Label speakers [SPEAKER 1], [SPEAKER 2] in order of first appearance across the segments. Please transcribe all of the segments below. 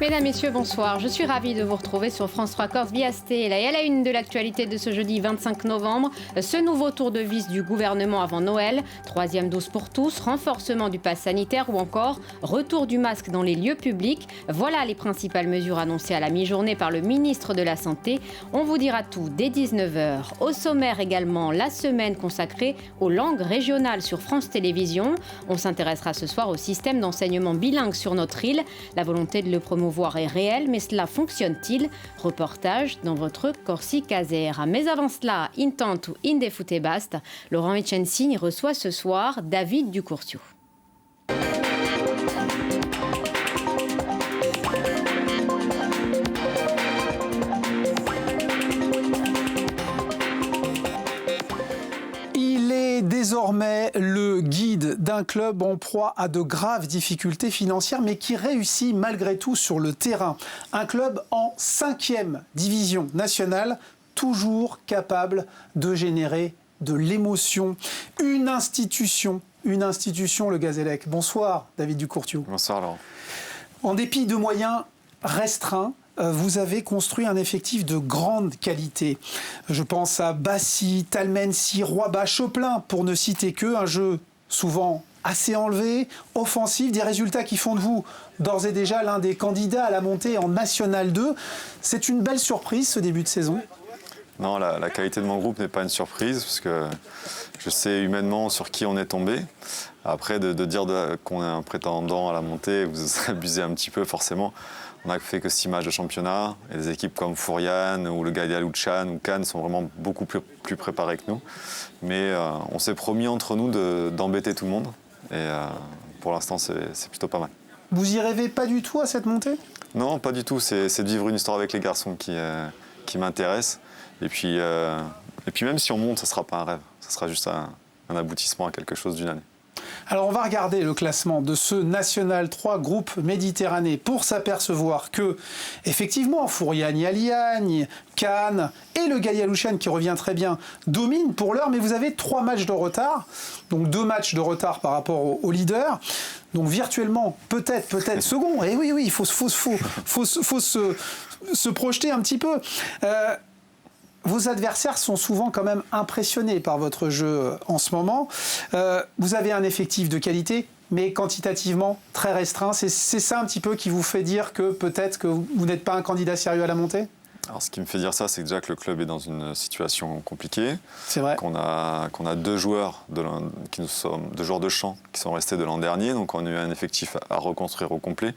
[SPEAKER 1] Mesdames, Messieurs, bonsoir. Je suis ravie de vous retrouver sur France 3 Corse via Stella. Et à la une de l'actualité de ce jeudi 25 novembre, ce nouveau tour de vis du gouvernement avant Noël, troisième dose pour tous, renforcement du pass sanitaire ou encore retour du masque dans les lieux publics. Voilà les principales mesures annoncées à la mi-journée par le ministre de la Santé. On vous dira tout dès 19h. Au sommaire également, la semaine consacrée aux langues régionales sur France Télévisions. On s'intéressera ce soir au système d'enseignement bilingue sur notre île. La volonté de le promouvoir est réel, mais cela fonctionne-t-il? Reportage dans votre Corsi Casera. Mais avant cela, intanto inde fute basta, Laurent Ecensini reçoit ce soir David Ducourciu.
[SPEAKER 2] Désormais le guide d'un club en proie à de graves difficultés financières, mais qui réussit malgré tout sur le terrain. Un club en 5e division nationale, toujours capable de générer de l'émotion. Une institution, le Gazélec. Bonsoir David Ducourciu.
[SPEAKER 3] Bonsoir Laurent.
[SPEAKER 2] En dépit de moyens restreints, vous avez construit un effectif de grande qualité. Je pense à Bassi, Talmensi, Roiba, Choplin, pour ne citer que. Un jeu souvent assez enlevé, offensif, des résultats qui font de vous d'ores et déjà l'un des candidats à la montée en National 2. C'est une belle surprise ce début de saison.
[SPEAKER 3] Non, la qualité de mon groupe n'est pas une surprise, parce que je sais humainement sur qui on est tombé. Après, de dire qu'on est un prétendant à la montée, vous abusez un petit peu forcément. On n'a fait que 6 matchs de championnat, et des équipes comme Fourian ou le Gaïa Luchan ou Cannes sont vraiment beaucoup plus préparées que nous. Mais on s'est promis entre nous d'embêter tout le monde, et pour l'instant c'est plutôt pas mal.
[SPEAKER 2] Vous y rêvez pas du tout à cette montée?
[SPEAKER 3] Non, pas du tout, c'est de vivre une histoire avec les garçons qui m'intéresse. Et puis même si on monte, ça ne sera pas un rêve, ça sera juste un aboutissement à quelque chose d'une année.
[SPEAKER 2] Alors on va regarder le classement de ce National 3 groupe Méditerranée pour s'apercevoir que, effectivement, Fourian Yaliagne, Cannes et le Gaïa Luchan qui revient très bien dominent pour l'heure, mais vous avez 3 matchs de retard, donc 2 matchs de retard par rapport au leader. Donc virtuellement, peut-être second. Et oui, il faut se projeter un petit peu. Vos adversaires sont souvent quand même impressionnés par votre jeu en ce moment. Vous avez un effectif de qualité, mais quantitativement très restreint. C'est ça un petit peu qui vous fait dire que peut-être que vous n'êtes pas un candidat sérieux à la montée?
[SPEAKER 3] Alors, ce qui me fait dire ça, c'est déjà que le club est dans une situation compliquée.
[SPEAKER 2] C'est vrai.
[SPEAKER 3] Qu'on a 2 joueurs, 2 joueurs de champ qui sont restés de l'an dernier. Donc on a eu un effectif à reconstruire au complet.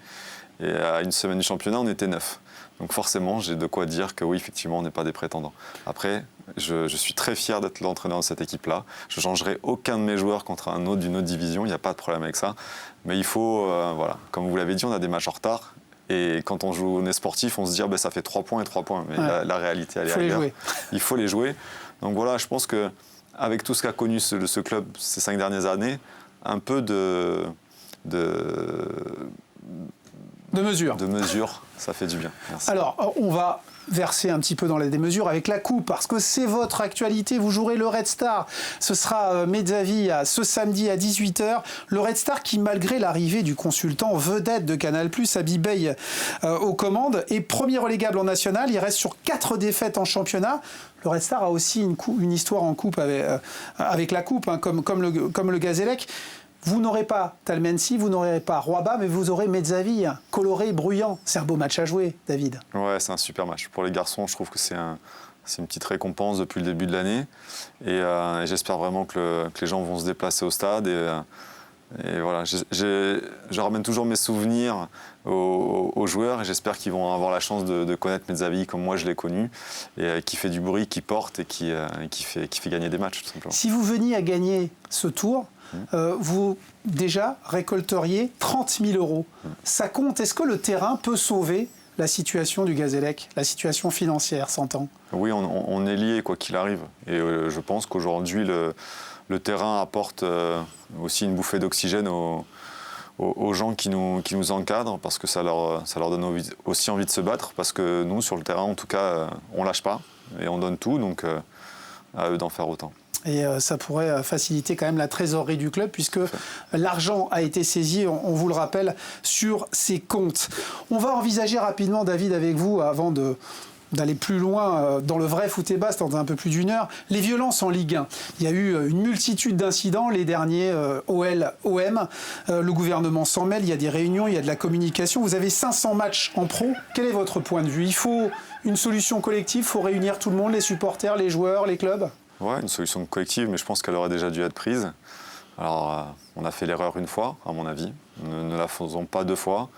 [SPEAKER 3] Et à une semaine du championnat, on était 9. Donc forcément, j'ai de quoi dire que oui, effectivement, on n'est pas des prétendants. Après, je suis très fier d'être l'entraîneur de cette équipe-là. Je ne changerai aucun de mes joueurs contre un autre d'une autre division. Il n'y a pas de problème avec ça. Mais il faut, voilà, comme vous l'avez dit, on a des matchs en retard. Et quand on joue au nez sportif, on se dit ça fait 3 points et 3 points. Mais ouais. la réalité, elle est ailleurs. Il faut les jouer. Donc voilà, je pense qu'avec tout ce qu'a connu ce club ces 5 dernières années, un peu de mesure, ça fait du bien. Merci.
[SPEAKER 2] Alors, on va verser un petit peu dans la démesure avec la coupe, parce que c'est votre actualité. Vous jouerez le Red Star. Ce sera Mezzaville ce samedi à 18h. Le Red Star qui, malgré l'arrivée du consultant vedette de Canal+, Habib Beye, aux commandes, est premier relégable en national. Il reste sur 4 défaites en championnat. Le Red Star a aussi une histoire en coupe avec la coupe, hein, comme le Gazélec. Vous n'aurez pas Talmensi, vous n'aurez pas Roiba, mais vous aurez Mezzaville, coloré, bruyant. C'est un beau match à jouer, David.
[SPEAKER 3] Ouais, c'est un super match. Pour les garçons, je trouve que c'est une petite récompense depuis le début de l'année. Et j'espère vraiment que les gens vont se déplacer au stade. Et voilà, je ramène toujours mes souvenirs aux joueurs et j'espère qu'ils vont avoir la chance de connaître Mezzaville comme moi je l'ai connu, et qui fait du bruit, qui porte et qui fait gagner des matchs, tout simplement.
[SPEAKER 2] Si vous veniez à gagner ce tour, vous déjà récolteriez 30 000 €. Ça compte. Est-ce que le terrain peut sauver la situation du Gazélec, la situation financière, s'entend?
[SPEAKER 3] Oui, on est liés quoi qu'il arrive. Et je pense qu'aujourd'hui, le terrain apporte aussi une bouffée d'oxygène aux gens qui nous encadrent, parce que ça leur donne aussi envie de se battre, parce que nous, sur le terrain, en tout cas, on lâche pas et on donne tout, donc à eux d'en faire autant.
[SPEAKER 2] Et ça pourrait faciliter quand même la trésorerie du club puisque l'argent a été saisi, on vous le rappelle, sur ses comptes. On va envisager rapidement, David, avec vous, avant d'aller plus loin dans le vrai foot et basque dans un peu plus d'une heure, les violences en Ligue 1. Il y a eu une multitude d'incidents, les derniers OL, OM, le gouvernement s'en mêle, il y a des réunions, il y a de la communication. Vous avez 500 matchs en pro, quel est votre point de vue? Il faut une solution collective, il faut réunir tout le monde, les supporters, les joueurs, les clubs?
[SPEAKER 3] Ouais, une solution collective, mais je pense qu'elle aurait déjà dû être prise. Alors, on a fait l'erreur une fois, à mon avis. Ne la faisons pas deux fois.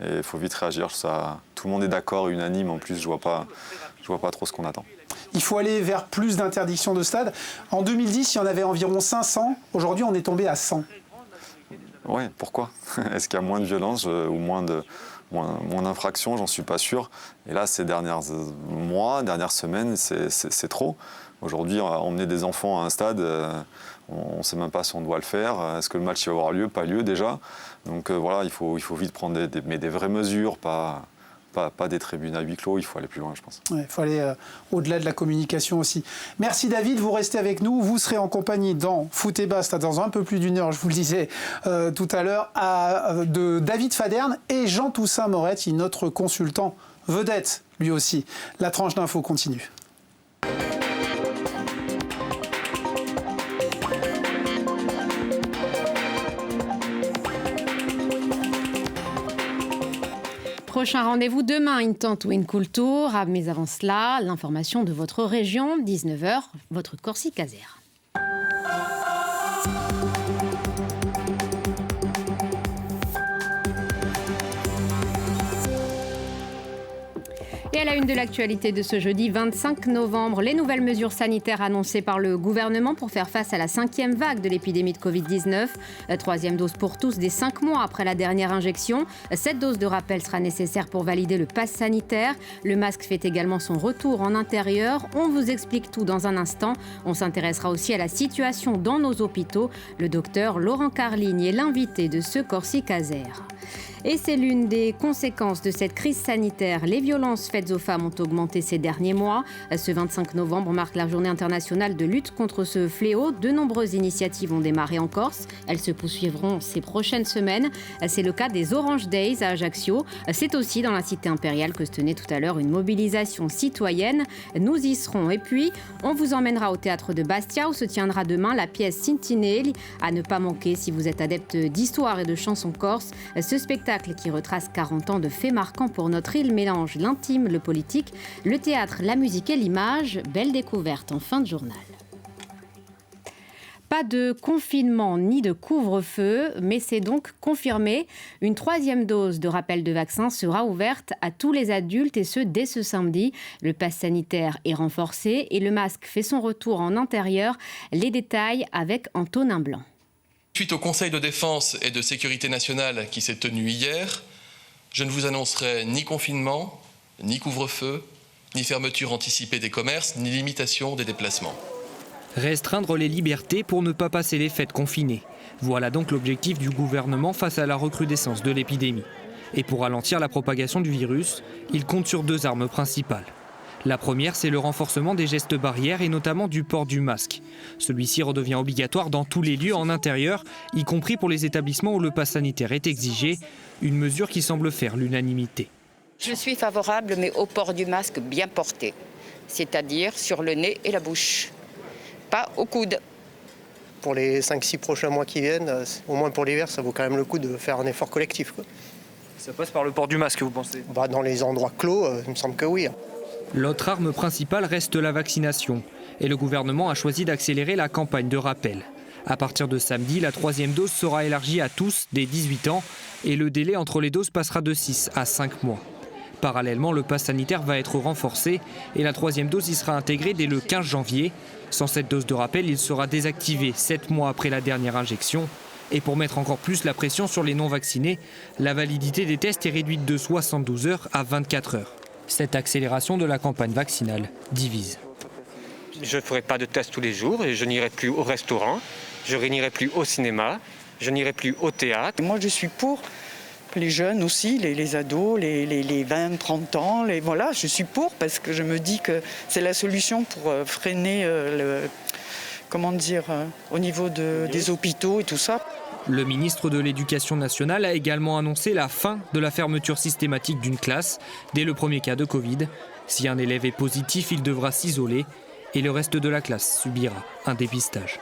[SPEAKER 3] Et il faut vite réagir. Tout le monde est d'accord, unanime. En plus, je vois pas trop ce qu'on attend.
[SPEAKER 2] Il faut aller vers plus d'interdictions de stade. En 2010, il y en avait environ 500. Aujourd'hui, on est tombé à 100.
[SPEAKER 3] Ouais, pourquoi? Est-ce qu'il y a moins de violence ou moins d'infractions? J'en suis pas sûr. Et là, ces dernières semaines, c'est trop. Aujourd'hui, emmener des enfants à un stade, on ne sait même pas si on doit le faire. Est-ce que le match va avoir lieu? Pas lieu déjà. Donc voilà, il faut vite prendre des vraies mesures, pas des tribunes à huis clos. Il faut aller plus loin, je pense.
[SPEAKER 2] Ouais, il faut aller au-delà de la communication aussi. Merci David, vous restez avec nous. Vous serez en compagnie dans Foot et Basque dans un peu plus d'une heure, je vous le disais tout à l'heure, de David Faderne et Jean-Toussaint Moretti, notre consultant vedette, lui aussi. La tranche d'info continue.
[SPEAKER 1] Prochain rendez-vous demain, Intent ou Inculture. Mais avant cela, l'information de votre région, 19h, votre Corsica Zère. Et à la une de l'actualité de ce jeudi 25 novembre, les nouvelles mesures sanitaires annoncées par le gouvernement pour faire face à la 5e vague de l'épidémie de Covid-19. 3e dose pour tous dès 5 mois après la dernière injection. Cette dose de rappel sera nécessaire pour valider le pass sanitaire. Le masque fait également son retour en intérieur. On vous explique tout dans un instant. On s'intéressera aussi à la situation dans nos hôpitaux. Le docteur Laurent Carligne est l'invité de ce Corsica Zère. Et c'est l'une des conséquences de cette crise sanitaire. Les violences faites aux femmes ont augmenté ces derniers mois. Ce 25 novembre marque la journée internationale de lutte contre ce fléau. De nombreuses initiatives ont démarré en Corse. Elles se poursuivront ces prochaines semaines. C'est le cas des Orange Days à Ajaccio. C'est aussi dans la cité impériale que se tenait tout à l'heure une mobilisation citoyenne. Nous y serons. Et puis, on vous emmènera au théâtre de Bastia où se tiendra demain la pièce Sintinelli. À ne pas manquer si vous êtes adepte d'histoire et de chansons corse. Ce spectacle qui retrace 40 ans de faits marquants pour notre île mélange l'intime, le politique, le théâtre, la musique et l'image. Belle découverte en fin de journal. Pas de confinement ni de couvre-feu, mais c'est donc confirmé. Une 3e dose de rappel de vaccin sera ouverte à tous les adultes et ce dès ce samedi. Le pass sanitaire est renforcé et le masque fait son retour en intérieur. Les détails avec Antonin Blanc.
[SPEAKER 4] Suite au Conseil de défense et de sécurité nationale qui s'est tenu hier, je ne vous annoncerai ni confinement, ni couvre-feu, ni fermeture anticipée des commerces, ni limitation des déplacements.
[SPEAKER 5] Restreindre les libertés pour ne pas passer les fêtes confinées. Voilà donc l'objectif du gouvernement face à la recrudescence de l'épidémie. Et pour ralentir la propagation du virus, il compte sur 2 armes principales. La première, c'est le renforcement des gestes barrières et notamment du port du masque. Celui-ci redevient obligatoire dans tous les lieux en intérieur, y compris pour les établissements où le pass sanitaire est exigé, une mesure qui semble faire l'unanimité.
[SPEAKER 6] Je suis favorable, mais au port du masque bien porté, c'est-à-dire sur le nez et la bouche, pas au coude.
[SPEAKER 7] Pour les 5-6 prochains mois qui viennent, au moins pour l'hiver, ça vaut quand même le coup de faire un effort collectif, quoi.
[SPEAKER 5] Ça passe par le port du masque, vous pensez?
[SPEAKER 7] Dans les endroits clos, il me semble que oui.
[SPEAKER 5] L'autre arme principale reste la vaccination. Et le gouvernement a choisi d'accélérer la campagne de rappel. À partir de samedi, la 3e dose sera élargie à tous dès 18 ans et le délai entre les doses passera de 6 à 5 mois. Parallèlement, le pass sanitaire va être renforcé et la 3e dose y sera intégrée dès le 15 janvier. Sans cette dose de rappel, il sera désactivé 7 mois après la dernière injection. Et pour mettre encore plus la pression sur les non-vaccinés, la validité des tests est réduite de 72 heures à 24 heures. Cette accélération de la campagne vaccinale divise.
[SPEAKER 8] Je ne ferai pas de tests tous les jours et je n'irai plus au restaurant, je n'irai plus au cinéma, je n'irai plus au théâtre.
[SPEAKER 9] Moi, je suis pour les jeunes aussi, les ados, les 20, 30 ans. Voilà, je suis pour parce que je me dis que c'est la solution pour freiner au niveau des hôpitaux et tout ça.
[SPEAKER 5] Le ministre de l'Éducation nationale a également annoncé la fin de la fermeture systématique d'une classe dès le premier cas de Covid. Si un élève est positif, il devra s'isoler et le reste de la classe subira un dépistage.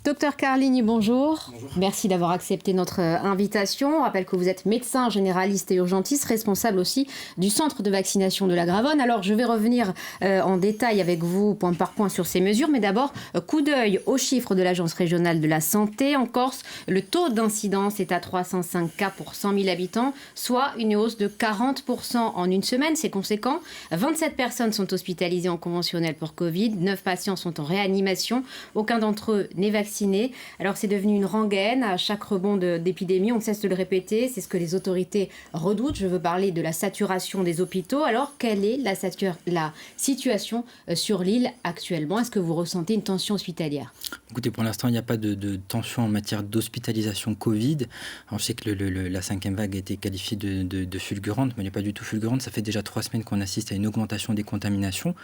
[SPEAKER 1] Docteur Carlini, bonjour. Merci d'avoir accepté notre invitation. On rappelle que vous êtes médecin généraliste et urgentiste, responsable aussi du centre de vaccination de la Gravonne. Alors, je vais revenir en détail avec vous, point par point, sur ces mesures. Mais d'abord, coup d'œil aux chiffres de l'Agence régionale de la santé. En Corse, le taux d'incidence est à 305 cas pour 100 000 habitants, soit une hausse de 40% en une semaine. C'est conséquent. 27 personnes sont hospitalisées en conventionnel pour Covid. 9 patients sont en réanimation. Aucun d'entre eux n'est vacciné. Alors c'est devenu une rengaine à chaque rebond d'épidémie, on ne cesse de le répéter, c'est ce que les autorités redoutent. Je veux parler de la saturation des hôpitaux. Alors quelle est la situation sur l'île actuellement? Est-ce que vous ressentez une tension hospitalière?
[SPEAKER 10] Écoutez, pour l'instant, il n'y a pas de tension en matière d'hospitalisation Covid. Alors, je sais que la 5e vague a été qualifiée de fulgurante, mais elle n'est pas du tout fulgurante. Ça fait déjà 3 semaines qu'on assiste à une augmentation des contaminations.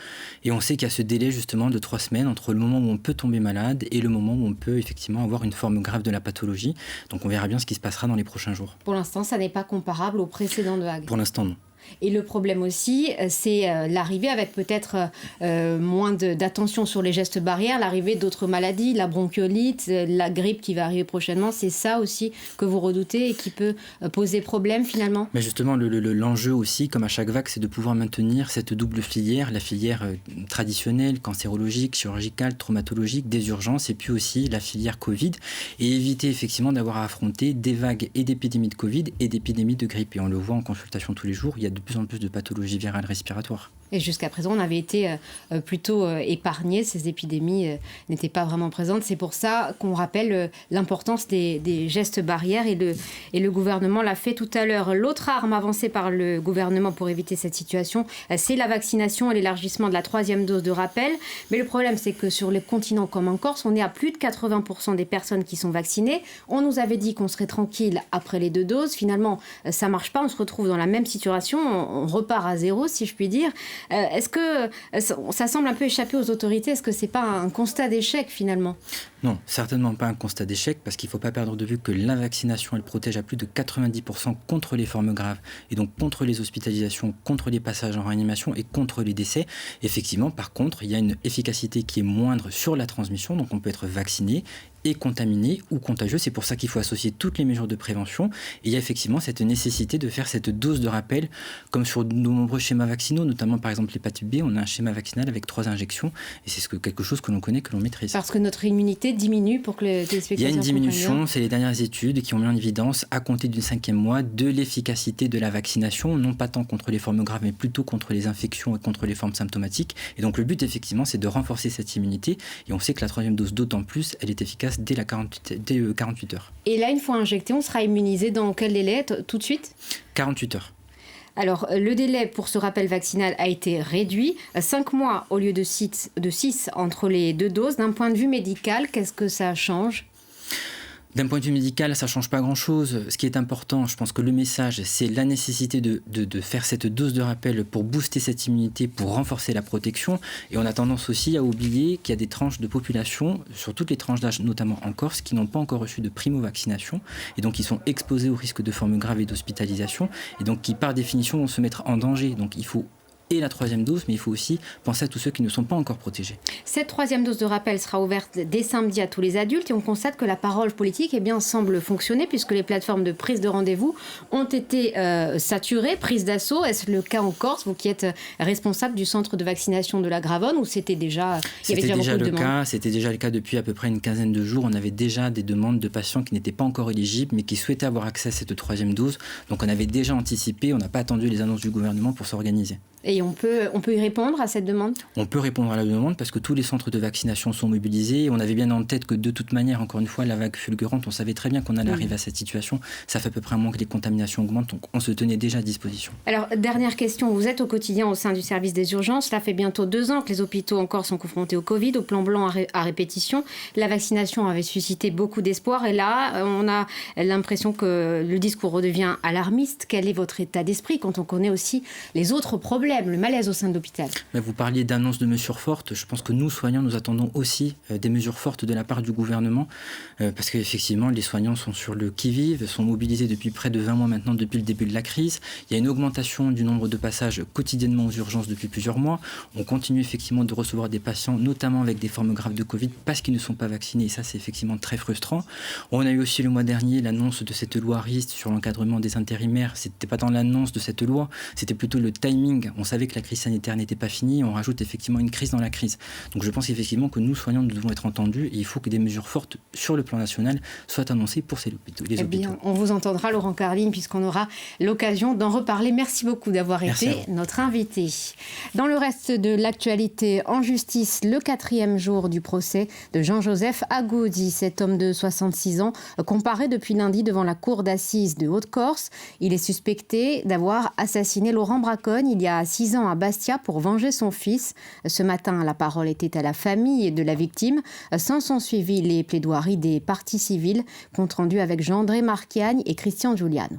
[SPEAKER 10] Et on sait qu'il y a ce délai justement de 3 semaines entre le moment où on peut tomber malade et le moment où on peut effectivement avoir une forme grave de la pathologie. Donc on verra bien ce qui se passera dans les prochains jours.
[SPEAKER 1] Pour l'instant, ça n'est pas comparable aux précédentes vagues.
[SPEAKER 10] Pour l'instant, non.
[SPEAKER 1] Et le problème aussi, c'est l'arrivée avec peut-être moins d'attention sur les gestes barrières, l'arrivée d'autres maladies, la bronchiolite, la grippe qui va arriver prochainement. C'est ça aussi que vous redoutez et qui peut poser problème finalement?
[SPEAKER 10] Mais justement, l'enjeu aussi, comme à chaque vague, c'est de pouvoir maintenir cette double filière, la filière traditionnelle, cancérologique, chirurgicale, traumatologique, des urgences, et puis aussi la filière Covid, et éviter effectivement d'avoir à affronter des vagues et d'épidémies de Covid et d'épidémies de grippe. Et on le voit en consultation tous les jours, il y a de plus en plus de pathologies virales respiratoires.
[SPEAKER 1] Et jusqu'à présent, on avait été plutôt épargnés. Ces épidémies n'étaient pas vraiment présentes. C'est pour ça qu'on rappelle l'importance des gestes barrières et le gouvernement l'a fait tout à l'heure. L'autre arme avancée par le gouvernement pour éviter cette situation, c'est la vaccination et l'élargissement de la 3e dose de rappel. Mais le problème, c'est que sur le continent comme en Corse, on est à plus de 80% des personnes qui sont vaccinées. On nous avait dit qu'on serait tranquille après les 2 doses. Finalement, ça ne marche pas. On se retrouve dans la même situation. On repart à zéro, si je puis dire. Est-ce que ça semble un peu échapper aux autorités? Est-ce que ce n'est pas un constat d'échec finalement?
[SPEAKER 10] Non, certainement pas un constat d'échec, parce qu'il ne faut pas perdre de vue que la vaccination, elle protège à plus de 90% contre les formes graves, et donc contre les hospitalisations, contre les passages en réanimation et contre les décès. Effectivement, par contre, il y a une efficacité qui est moindre sur la transmission, donc on peut être vacciné et contaminé ou contagieux. C'est pour ça qu'il faut associer toutes les mesures de prévention. Et il y a effectivement cette nécessité de faire cette dose de rappel, comme sur de nombreux schémas vaccinaux, notamment par exemple l'hépatite B, on a un schéma vaccinal avec 3 injections, et c'est quelque chose que l'on connaît, que l'on maîtrise.
[SPEAKER 1] Parce que notre immunité diminue pour que les téléspectateurs.
[SPEAKER 10] Il y a une diminution, c'est les dernières études qui ont mis en évidence, à compter du 5e mois, de l'efficacité de la vaccination, non pas tant contre les formes graves, mais plutôt contre les infections et contre les formes symptomatiques. Et donc le but, effectivement, c'est de renforcer cette immunité. Et on sait que la 3e dose, d'autant plus, elle est efficace dès 48 heures.
[SPEAKER 1] Et là, une fois injecté, on sera immunisé dans quel délai? Tout de suite?
[SPEAKER 10] 48 heures.
[SPEAKER 1] Alors, le délai pour ce rappel vaccinal a été réduit, 5 mois au lieu de 6 entre les 2 doses. D'un point de vue médical, qu'est-ce que ça change?
[SPEAKER 10] D'un point de vue médical, ça ne change pas grand-chose. Ce qui est important, je pense que le message, c'est la nécessité de faire cette dose de rappel pour booster cette immunité, pour renforcer la protection. Et on a tendance aussi à oublier qu'il y a des tranches de population, sur toutes les tranches d'âge, notamment en Corse, qui n'ont pas encore reçu de primo-vaccination, et donc qui sont exposés au risque de formes graves et d'hospitalisation, et donc qui, par définition, vont se mettre en danger. Donc il faut et la 3e dose, mais il faut aussi penser à tous ceux qui ne sont pas encore protégés.
[SPEAKER 1] Cette 3e dose de rappel sera ouverte dès samedi à tous les adultes et on constate que la parole politique semble fonctionner puisque les plateformes de prise de rendez-vous ont été saturées, prises d'assaut. Est-ce le cas en Corse, vous qui êtes responsable du centre de vaccination de la Gravonne, ou c'était déjà, il y avait déjà beaucoup de demandes?
[SPEAKER 10] C'était déjà le cas depuis à peu près une quinzaine de jours. On avait déjà des demandes de patients qui n'étaient pas encore éligibles mais qui souhaitaient avoir accès à cette 3e dose. Donc on avait déjà anticipé, on n'a pas attendu les annonces du gouvernement pour s'organiser.
[SPEAKER 1] Et on peut y répondre à cette demande? On
[SPEAKER 10] peut répondre à la demande parce que tous les centres de vaccination sont mobilisés. On avait bien en tête que de toute manière, encore une fois, la vague fulgurante, on savait très bien qu'on allait arriver à cette situation. Ça fait à peu près un mois que les contaminations augmentent, donc on se tenait déjà à disposition.
[SPEAKER 1] Alors, dernière question. Vous êtes au quotidien au sein du service des urgences. Cela fait bientôt 2 ans que les hôpitaux encore sont confrontés au Covid, au plan blanc à répétition. La vaccination avait suscité beaucoup d'espoir et là, on a l'impression que le discours redevient alarmiste. Quel est votre état d'esprit quand on connaît aussi les autres problèmes problème, le malaise au sein de l'hôpital.
[SPEAKER 10] Vous parliez d'annonces de mesures fortes. Je pense que nous, soignants, nous attendons aussi des mesures fortes de la part du gouvernement, parce qu'effectivement, les soignants sont sur le qui-vive, sont mobilisés depuis près de 20 mois maintenant, depuis le début de la crise. Il y a une augmentation du nombre de passages quotidiennement aux urgences depuis plusieurs mois. On continue effectivement de recevoir des patients, notamment avec des formes graves de Covid, parce qu'ils ne sont pas vaccinés, et ça, c'est effectivement très frustrant. On a eu aussi le mois dernier l'annonce de cette loi RIST sur l'encadrement des intérimaires. C'était pas dans l'annonce de cette loi, c'était plutôt le timing. On savait que la crise sanitaire n'était pas finie, on rajoute effectivement une crise dans la crise. Donc je pense effectivement que nous, soignants, nous devons être entendus et il faut que des mesures fortes sur le plan national soient annoncées pour les hôpitaux.
[SPEAKER 1] Bien, on vous entendra, Laurent Carline, puisqu'on aura l'occasion d'en reparler. Merci beaucoup d'avoir été notre invité. Dans le reste de l'actualité, en justice, le 4e jour du procès de Jean-Joseph Agoudy, cet homme de 66 ans, comparé depuis lundi devant la cour d'assises de Haute-Corse. Il est suspecté d'avoir assassiné Laurent Braconne il y a 6 ans à Bastia pour venger son fils. Ce matin, la parole était à la famille de la victime. S'en sont suivis les plaidoiries des parties civiles, compte rendu avec Jean-André Marchiagne et Christian Giuliano.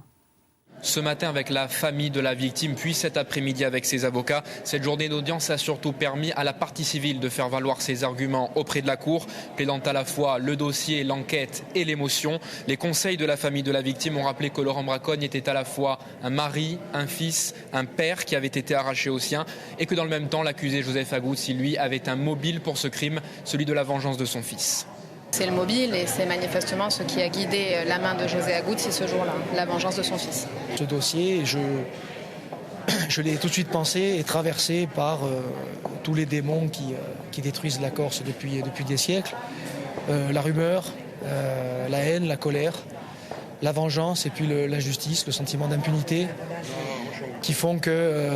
[SPEAKER 5] Ce matin avec la famille de la victime, puis cet après-midi avec ses avocats. Cette journée d'audience a surtout permis à la partie civile de faire valoir ses arguments auprès de la Cour, plaidant à la fois le dossier, l'enquête et l'émotion. Les conseils de la famille de la victime ont rappelé que Laurent Braconne était à la fois un mari, un fils, un père qui avait été arraché au sien, et que dans le même temps, l'accusé Joseph Agoudy, lui, avait un mobile pour ce crime, celui de la vengeance de son fils.
[SPEAKER 11] C'est le mobile et c'est manifestement ce qui a guidé la main de José Agoudy ce jour-là, la vengeance de son fils.
[SPEAKER 12] Ce dossier, je l'ai tout de suite pensé et traversé par tous les démons qui détruisent la Corse depuis des siècles. La rumeur, la haine, la colère, la vengeance et puis l'injustice, le sentiment d'impunité qui font que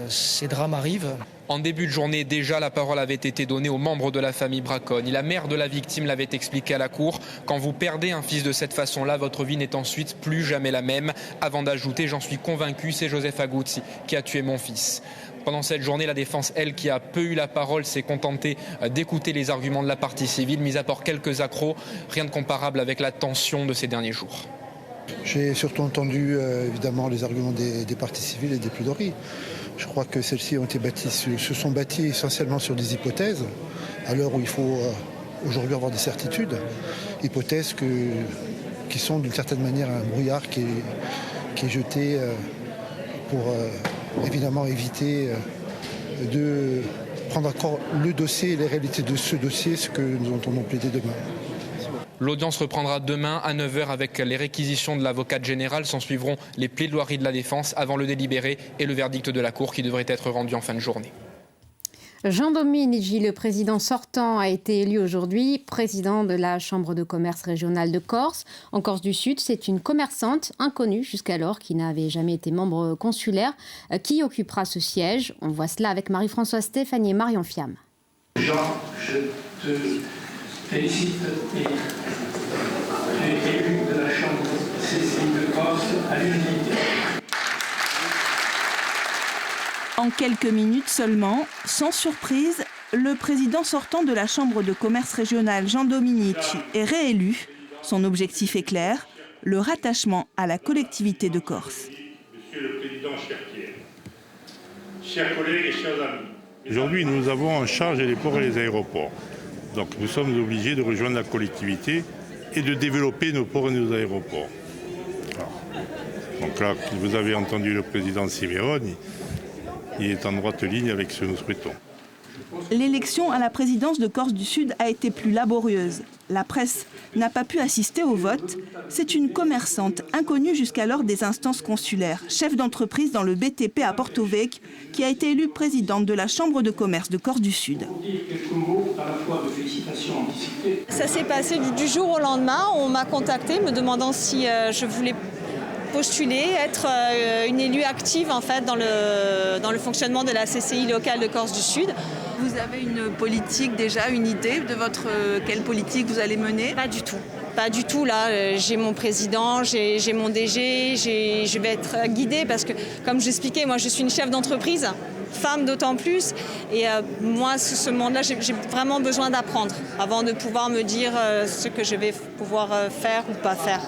[SPEAKER 12] ces drames arrivent.
[SPEAKER 5] En début de journée, déjà, la parole avait été donnée aux membres de la famille Braconne. La mère de la victime l'avait expliqué à la cour. Quand vous perdez un fils de cette façon-là, votre vie n'est ensuite plus jamais la même. Avant d'ajouter, j'en suis convaincu, c'est Joseph Agoudy qui a tué mon fils. Pendant cette journée, la défense, elle, qui a peu eu la parole, s'est contentée d'écouter les arguments de la partie civile, mis à part quelques accros, rien de comparable avec la tension de ces derniers jours.
[SPEAKER 13] J'ai surtout entendu évidemment les arguments des parties civiles et des plaidoiries. Je crois que celles-ci se sont bâties essentiellement sur des hypothèses, à l'heure où il faut aujourd'hui avoir des certitudes. Hypothèses qui sont d'une certaine manière un brouillard qui est jeté pour évidemment éviter de prendre encore le dossier et les réalités de ce dossier, ce que nous entendons plaider demain.
[SPEAKER 5] L'audience reprendra demain à 9h avec les réquisitions de l'avocate générale. S'en suivront les plaidoiries de la défense avant le délibéré et le verdict de la Cour qui devrait être rendu en fin de journée.
[SPEAKER 1] Jean Dominici, le président sortant, a été élu aujourd'hui président de la Chambre de commerce régionale de Corse. En Corse du Sud, c'est une commerçante inconnue jusqu'alors qui n'avait jamais été membre consulaire qui occupera ce siège. On voit cela avec Marie-Françoise Stéphanie et Marion Fiam.
[SPEAKER 14] Jean, je te félicite et tu es élu de la Chambre CCI de Corse à l'unanimité.
[SPEAKER 15] En quelques minutes seulement, sans surprise, le président sortant de la Chambre de commerce régionale, Jean Dominici, est réélu. Son objectif est clair, le rattachement à la collectivité de Corse.
[SPEAKER 16] Monsieur le Président, cher Pierre, chers collègues et chers amis, aujourd'hui nous avons en charge les ports et les aéroports. Donc nous sommes obligés de rejoindre la collectivité et de développer nos ports et nos aéroports. Alors, donc là, vous avez entendu le président Simeone, il est en droite ligne avec ce que nous souhaitons.
[SPEAKER 15] L'élection à la présidence de Corse du Sud a été plus laborieuse. La presse n'a pas pu assister au vote. C'est une commerçante inconnue jusqu'alors des instances consulaires, chef d'entreprise dans le BTP à Porto Vecchio, qui a été élue présidente de la Chambre de commerce de Corse du Sud.
[SPEAKER 17] Ça s'est passé du jour au lendemain. On m'a contacté me demandant si je voulais postuler, être une élue active en fait dans le fonctionnement de la CCI locale de Corse du Sud.
[SPEAKER 15] Vous avez une politique déjà, une idée de quelle politique vous allez mener?
[SPEAKER 17] Pas du tout. Pas du tout. Là, j'ai mon président, j'ai mon DG, je vais être guidée parce que, comme j'expliquais, moi je suis une chef d'entreprise, femme d'autant plus. Et moi, ce monde-là, j'ai vraiment besoin d'apprendre avant de pouvoir me dire ce que je vais pouvoir faire ou pas faire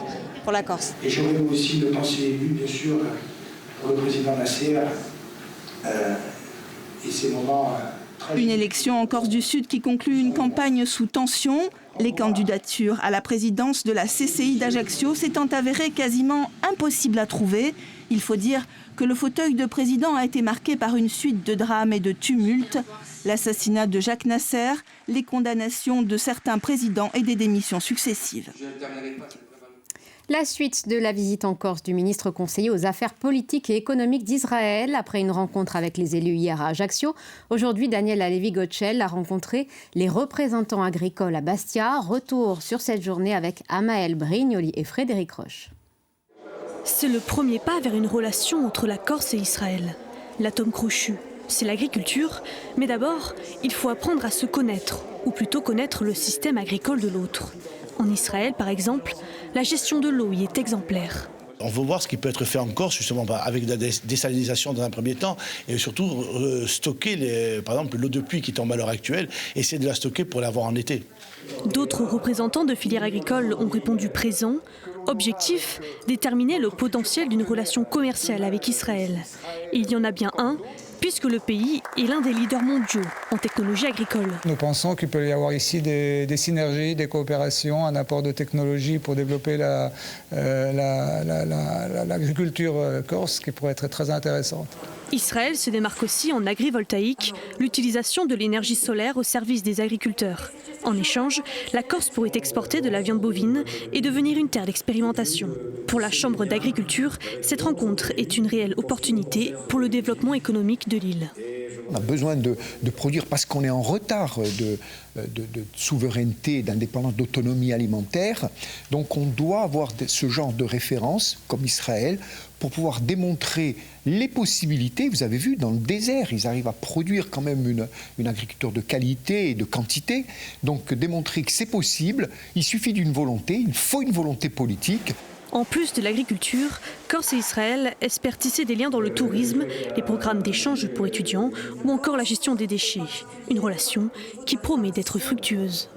[SPEAKER 17] pour la Corse.
[SPEAKER 14] Et j'aurais aussi le temps s'il est élu, bien sûr, pour le président de la CR,
[SPEAKER 18] Et ces moments...
[SPEAKER 15] Une élection en Corse du Sud qui conclut une campagne sous tension. Les candidatures à la présidence de la CCI d'Ajaccio s'étant avérées quasiment impossibles à trouver. Il faut dire que le fauteuil de président a été marqué par une suite de drames et de tumultes. L'assassinat de Jacques Nasser, les condamnations de certains présidents et des démissions successives.
[SPEAKER 1] La suite de la visite en Corse du ministre conseiller aux affaires politiques et économiques d'Israël. Après une rencontre avec les élus hier à Ajaccio, aujourd'hui Daniel Alevi-Gotchel a rencontré les représentants agricoles à Bastia. Retour sur cette journée avec Amael Brignoli et Frédéric Roche.
[SPEAKER 19] C'est le premier pas vers une relation entre la Corse et Israël. L'atome crochu, c'est l'agriculture, mais d'abord, il faut apprendre à se connaître, ou plutôt connaître le système agricole de l'autre. En Israël, par exemple, la gestion de l'eau y est exemplaire.
[SPEAKER 18] On veut voir ce qui peut être fait en Corse, justement, avec la désalinisation dans un premier temps, et surtout stocker, par exemple, l'eau de pluie qui tombe à l'heure actuelle, essayer de la stocker pour l'avoir en été.
[SPEAKER 19] D'autres représentants de filières agricoles ont répondu présent. Objectif, déterminer le potentiel d'une relation commerciale avec Israël. Et il y en a bien un, puisque le pays est l'un des leaders mondiaux en technologie agricole.
[SPEAKER 20] Nous pensons qu'il peut y avoir ici des synergies, des coopérations, un apport de technologie pour développer l'agriculture corse qui pourrait être très intéressante.
[SPEAKER 19] Israël se démarque aussi en agrivoltaïque, l'utilisation de l'énergie solaire au service des agriculteurs. En échange, la Corse pourrait exporter de la viande bovine et devenir une terre d'expérimentation. Pour la Chambre d'agriculture, cette rencontre est une réelle opportunité pour le développement économique de l'île.
[SPEAKER 21] On a besoin de produire parce qu'on est en retard de souveraineté, d'indépendance, d'autonomie alimentaire. Donc on doit avoir ce genre de référence, comme Israël, pour pouvoir démontrer les possibilités. Vous avez vu, dans le désert, ils arrivent à produire quand même une agriculture de qualité et de quantité. Donc démontrer que c'est possible, il suffit d'une volonté, il faut une volonté politique.
[SPEAKER 19] En plus de l'agriculture, Corse et Israël espèrent tisser des liens dans le tourisme, les programmes d'échange pour étudiants ou encore la gestion des déchets. Une relation qui promet d'être fructueuse.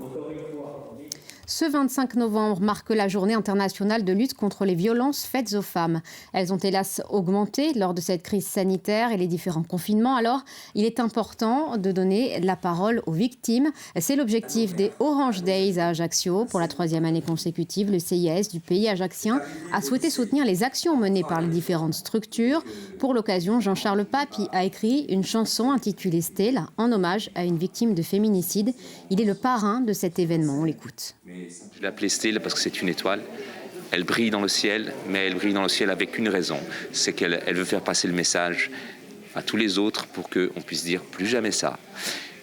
[SPEAKER 1] Ce 25 novembre marque la journée internationale de lutte contre les violences faites aux femmes. Elles ont hélas augmenté lors de cette crise sanitaire et les différents confinements. Alors, il est important de donner la parole aux victimes. C'est l'objectif des Orange Days à Ajaccio. Pour la 3e année consécutive, le CIAS du pays ajaccien a souhaité soutenir les actions menées par les différentes structures. Pour l'occasion, Jean-Charles Papy a écrit une chanson intitulée Stella en hommage à une victime de féminicide. Il est le parrain de cet événement. On l'écoute.
[SPEAKER 22] Je l'ai appelée Stella parce que c'est une étoile. Elle brille dans le ciel, mais elle brille dans le ciel avec une raison. C'est qu'elle veut faire passer le message à tous les autres pour qu'on puisse dire plus jamais ça.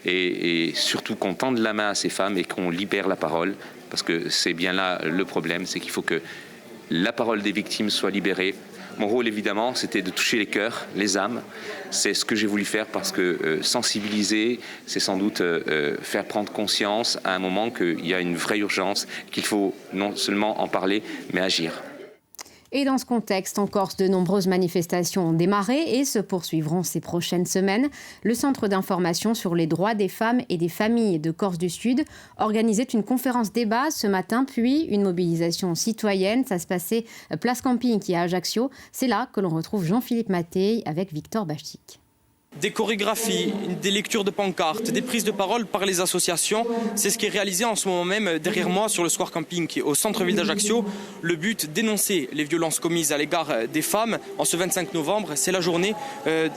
[SPEAKER 22] Et surtout qu'on tende la main à ces femmes et qu'on libère la parole. Parce que c'est bien là le problème, c'est qu'il faut que la parole des victimes soit libérée. Mon rôle, évidemment, c'était de toucher les cœurs, les âmes. C'est ce que j'ai voulu faire parce que sensibiliser, c'est sans doute faire prendre conscience à un moment qu'il y a une vraie urgence, qu'il faut non seulement en parler, mais agir.
[SPEAKER 1] Et dans ce contexte, en Corse, de nombreuses manifestations ont démarré et se poursuivront ces prochaines semaines. Le Centre d'information sur les droits des femmes et des familles de Corse du Sud organisait une conférence débat ce matin, puis une mobilisation citoyenne. Ça se passait place Camping qui est à Ajaccio. C'est là que l'on retrouve Jean-Philippe Mattei avec Victor Bachik.
[SPEAKER 23] Des chorégraphies, des lectures de pancartes, des prises de parole par les associations. C'est ce qui est réalisé en ce moment même derrière moi sur le Square Camping qui est au centre-ville d'Ajaccio. Le but, dénoncer les violences commises à l'égard des femmes. En ce 25 novembre, c'est la journée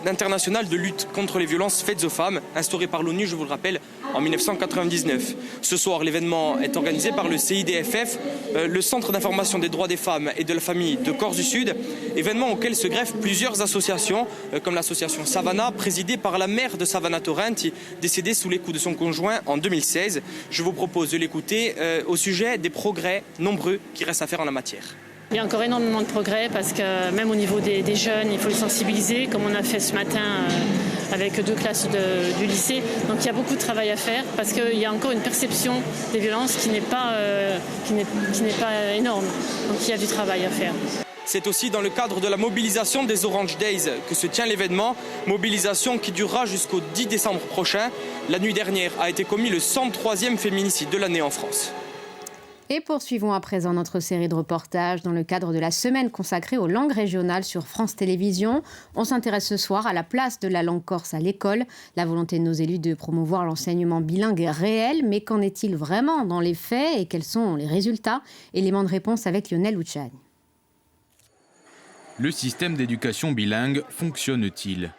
[SPEAKER 23] internationale de lutte contre les violences faites aux femmes, instaurée par l'ONU, je vous le rappelle, en 1999. Ce soir, l'événement est organisé par le CIDFF, le Centre d'information des droits des femmes et de la famille de Corse du Sud. Événement auquel se greffent plusieurs associations, comme l'association Savannah, présidée par la mère de Savannah Torrenti, décédée sous les coups de son conjoint en 2016. Je vous propose de l'écouter au sujet des progrès nombreux qui restent à faire en la matière.
[SPEAKER 24] Il y a encore énormément de progrès parce que même au niveau des jeunes, il faut les sensibiliser, comme on a fait ce matin avec 2 classes du lycée. Donc il y a beaucoup de travail à faire parce qu'il y a encore une perception des violences qui n'est pas énorme. Donc il y a du travail à faire.
[SPEAKER 23] C'est aussi dans le cadre de la mobilisation des Orange Days que se tient l'événement, mobilisation qui durera jusqu'au 10 décembre prochain. La nuit dernière a été commis le 103e féminicide de l'année en France.
[SPEAKER 1] Et poursuivons à présent notre série de reportages dans le cadre de la semaine consacrée aux langues régionales sur France Télévisions. On s'intéresse ce soir à la place de la langue corse à l'école, la volonté de nos élus de promouvoir l'enseignement bilingue est réelle, mais qu'en est-il vraiment dans les faits et quels sont les résultats? Élément de réponse avec Lionel Luciani.
[SPEAKER 2] Le système d'éducation bilingue fonctionne-t-il?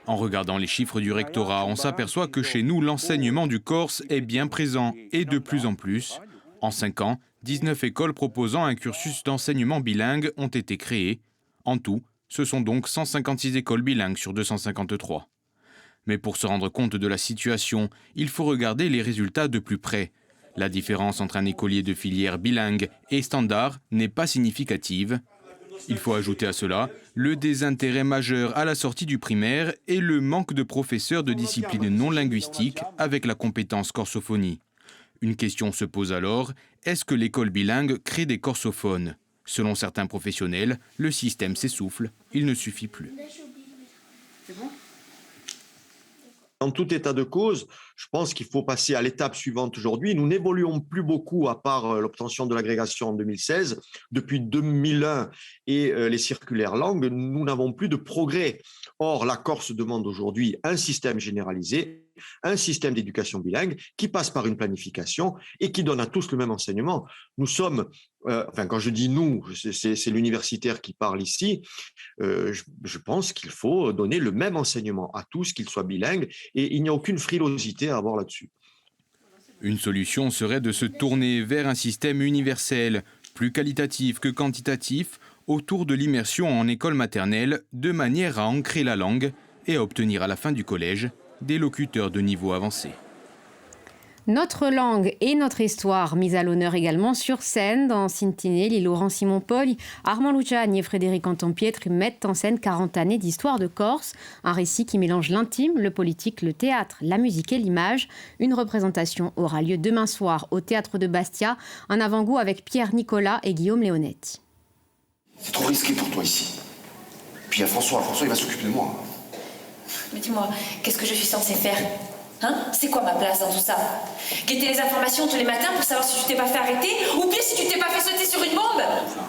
[SPEAKER 2] En regardant les chiffres du rectorat, on s'aperçoit que chez nous, l'enseignement du corse est bien présent et de plus en plus. En 5 ans, 19 écoles proposant un cursus d'enseignement bilingue ont été créées. En tout, ce sont donc 156 écoles bilingues sur 253. Mais pour se rendre compte de la situation, il faut regarder les résultats de plus près. La différence entre un écolier de filière bilingue et standard n'est pas significative. Il faut ajouter à cela le désintérêt majeur à la sortie du primaire et le manque de professeurs de disciplines non linguistiques avec la compétence corsophonie. Une question se pose alors, est-ce que l'école bilingue crée des corsophones? Selon certains professionnels, le système s'essouffle, il ne suffit plus.
[SPEAKER 3] En tout état de cause, je pense qu'il faut passer à l'étape suivante aujourd'hui. Nous n'évoluons plus beaucoup à part l'obtention de l'agrégation en 2016. Depuis 2001 et les circulaires langues, nous n'avons plus de progrès. Or, la Corse demande aujourd'hui un système généralisé, un système d'éducation bilingue qui passe par une planification et qui donne à tous le même enseignement. Nous sommes, quand je dis nous, c'est l'universitaire qui parle ici, je pense qu'il faut donner le même enseignement à tous, qu'ils soient bilingues, et il n'y a aucune frilosité à avoir là-dessus.
[SPEAKER 2] Une solution serait de se tourner vers un système universel, plus qualitatif que quantitatif, autour de l'immersion en école maternelle, de manière à ancrer la langue et à obtenir à la fin du collège des locuteurs de niveau avancé.
[SPEAKER 1] Notre langue et notre histoire mise à l'honneur également sur scène dans Sintinelli, Laurent Simon-Poli, Armand Luciani et Frédéric Anton-Pietri mettent en scène 40 années d'histoire de Corse, un récit qui mélange l'intime, le politique, le théâtre, la musique et l'image. Une représentation aura lieu demain soir au Théâtre de Bastia, un avant-goût avec Pierre Nicolas et Guillaume Leonetti.
[SPEAKER 4] C'est trop risqué pour toi ici. Puis il y a François, il va s'occuper de moi.
[SPEAKER 6] Mais dis-moi, qu'est-ce que je suis censée faire? C'est quoi ma place dans tout ça? Guetter les informations tous les matins pour savoir si tu t'es pas fait arrêter, ou pire si tu t'es pas fait sauter sur une bombe?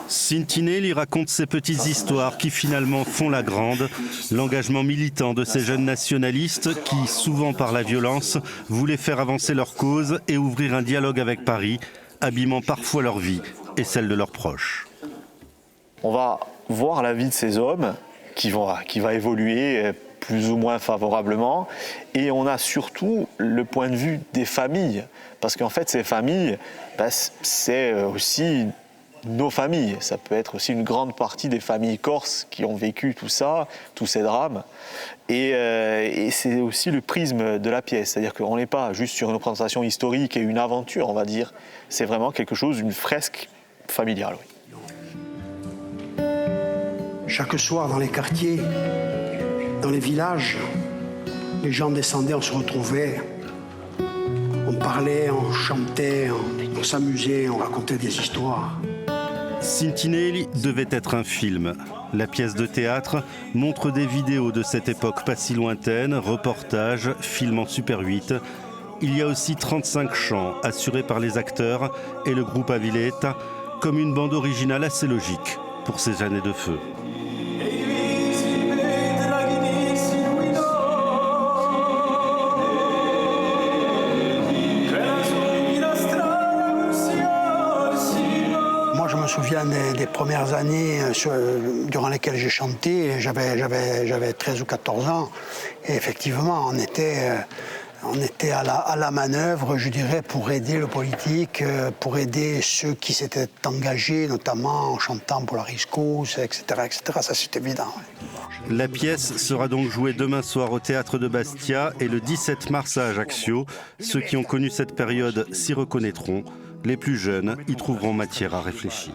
[SPEAKER 25] Sintinelli raconte ces petites histoires qui finalement font la grande. L'engagement militant de ces jeunes nationalistes qui, souvent par la violence, voulaient faire avancer leur cause et ouvrir un dialogue avec Paris, abîmant parfois leur vie et celle de leurs proches.
[SPEAKER 26] On va voir la vie de ces hommes qui va évoluer plus ou moins favorablement, et on a surtout le point de vue des familles, parce qu'en fait ces familles, c'est aussi nos familles, ça peut être aussi une grande partie des familles corses qui ont vécu tout ça, tous ces drames, et c'est aussi le prisme de la pièce, c'est-à-dire qu'on n'est pas juste sur une représentation historique et une aventure, on va dire, c'est vraiment quelque chose, une fresque familiale. Oui.
[SPEAKER 27] Chaque soir dans les quartiers, dans les villages, les gens descendaient, on se retrouvait, on parlait, on chantait, on s'amusait, on racontait des histoires.
[SPEAKER 25] Sintinelli devait être un film. La pièce de théâtre montre des vidéos de cette époque pas si lointaine, reportages, films en Super 8. Il y a aussi 35 chants assurés par les acteurs et le groupe Aviletta, comme une bande originale assez logique pour ces années de feu.
[SPEAKER 27] Je me souviens des premières années durant lesquelles j'ai chanté, j'avais 13 ou 14 ans, et effectivement on était à la manœuvre, je dirais, pour aider le politique, pour aider ceux qui s'étaient engagés, notamment en chantant pour la Riscos, etc., etc. Ça c'est évident.
[SPEAKER 25] La pièce sera donc jouée demain soir au Théâtre de Bastia et le 17 mars à Ajaccio. Ceux qui ont connu cette période s'y reconnaîtront. Les plus jeunes y trouveront matière à réfléchir.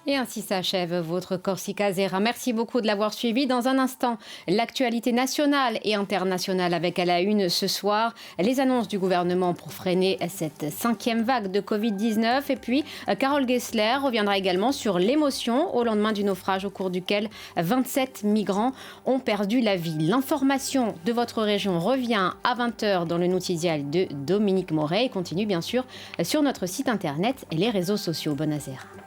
[SPEAKER 1] Et ainsi s'achève votre Corsica Zera. Merci beaucoup de l'avoir suivi. Dans un instant, l'actualité nationale et internationale avec à la une ce soir les annonces du gouvernement pour freiner cette 5e vague de Covid-19. Et puis, Carole Gessler reviendra également sur l'émotion au lendemain du naufrage au cours duquel 27 migrants ont perdu la vie. L'information de votre région revient à 20h dans le Noutisial de Dominique Moret et continue bien sûr sur notre site internet et les réseaux sociaux. Bonne Azera.